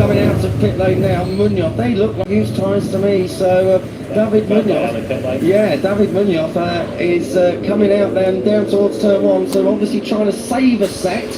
coming out of pit lane now. Munoz, they look like used tyres to me. So David Munoz, David Munoz is coming out down towards turn 1. So obviously trying to save a set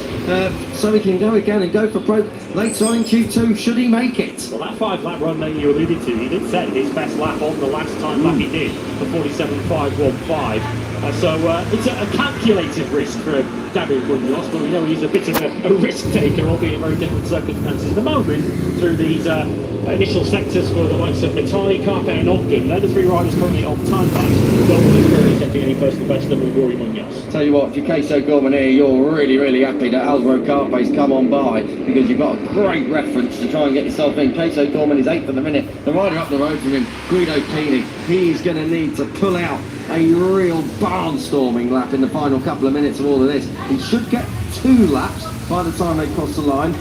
so he can go again and go for broke later on in Q2. Should he make it? Well, that 5-lap run that you alluded to, he did set his best lap on the last time lap he did, the 47.515. So it's a calculated risk for David Munoz, but we know he's a bit of a risk taker, albeit in very different circumstances at the moment, through these initial sectors for the likes of Matali, Carpe and Ogden. They're the 3 riders currently on time laps. Gorman is currently taking any personal best number of Rory Munoz. Tell you what, if you're Queso Gorman here, you're really happy that Alvaro Carpe's come on by, because you've got a great reference to try and get yourself in. Queso Gorman is 8th at the minute. The rider up the road from him, Guido Pini, he's going to need to pull out a real barnstorming lap in the final couple of minutes of all of this. He should get 2 laps by the time they cross the line,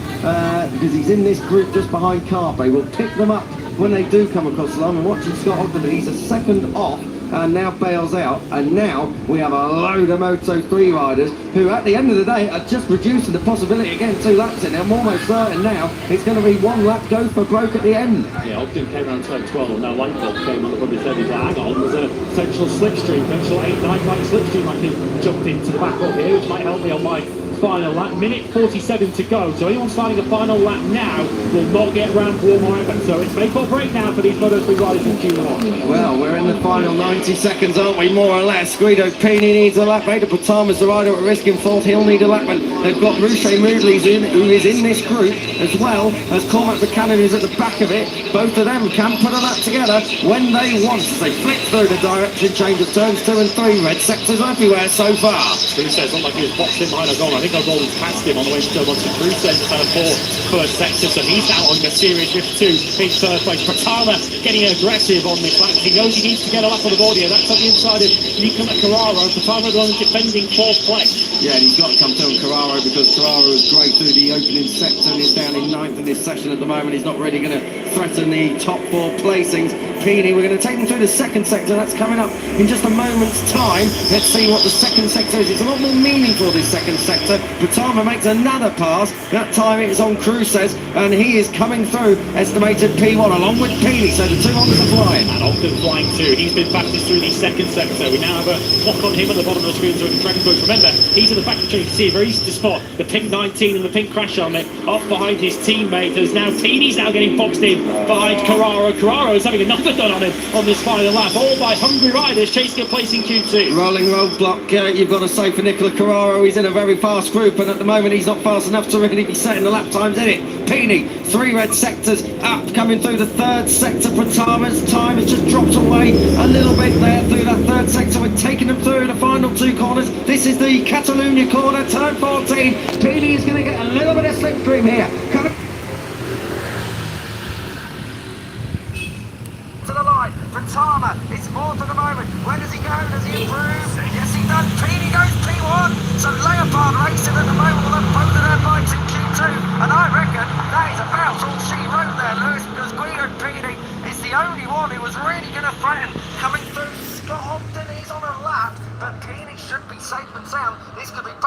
because he's in this group just behind Carpe. We'll pick them up when they do come across the line. And watching Scott Ogden, he's a second off and now bails out, and now we have a load of Moto3 riders who at the end of the day are just reducing the possibility of getting 2 laps in. I'm almost certain now it's going to be 1 lap go for broke at the end. Yeah, Ogden came around turn 12, and now Langford came on the probably 30. Hang on, there's a potential slipstream, potential 8-9 bike slipstream I can jump into the back up here, which might help me on my final lap. Minute 47 to go, so anyone starting a final lap now will not get round for more effort. So it's make or break now for these Moto3 riders in Q1. Well, we're in the final 90 seconds, aren't we, more or less? Guido Pini needs a lap. Ada Patama's the rider at risk in 4th. He'll need a lap. And they've got Ruche Moodley's who is in this group, as well as Cormac Buchanan, who's at the back of it. Both of them can put a lap together when they want. They flick through the direction change of turns 2 and 3. Red sectors everywhere so far. Who says not like he was boxed in behind a goal. I think O'Golden's passed him on the way to turn 1 to Crusoe's turn 4 first sector, so he's now on a serious risk too in 3rd place. Patama getting aggressive on this lap. He knows he needs to get a lap on the board here. That's on the inside of Nicola Carraro. Patama the one defending 4th place. Yeah, and he's got to come through on Carraro, because Carraro is great through the opening sector and is down in 9th in this session at the moment. He's not really going to threaten the top 4 placings. Pini, we're going to take him through the 2nd sector. That's coming up in just a moment's time. Let's see what the 2nd sector is. It's a lot more meaningful, this 2nd sector. Patama makes another pass. That time it is on Cruces, and he is coming through estimated P1 along with Pini. So the 2 Hondas are flying. And Ogden flying too. He's been fastest through the 2nd sector. We now have a clock on him at the bottom of the screen so we can track him through. Remember, he's in the back of the train. You can see a very easy to spot the pink 19 and the pink crash helmet off behind his teammate. There's now Pini's now getting boxed in behind Carraro. Carraro is having another done on him on this final lap, all by hungry riders chasing a place in Q2. Rolling roadblock, you've got to say, for Nicola Carraro. He's in a very fast group, and at the moment he's not fast enough to really be setting the lap times in it. Pini, 3 red sectors up, coming through the 3rd sector. Patama's time has just dropped away a little bit there through that 3rd sector. We're taking them through the final 2 corners. This is the Catalunya corner, turn 14. Pini is going to get a little bit of slipstream here. Coming to the line, Patama is 4th at the moment. Where does he go? Does he improve? Yes, he does. Pini goes P1. So Leopard racing at the moment will have both of their bikes in Q2. And I reckon that is about all she wrote there, Lewis, because Guido Pini is the only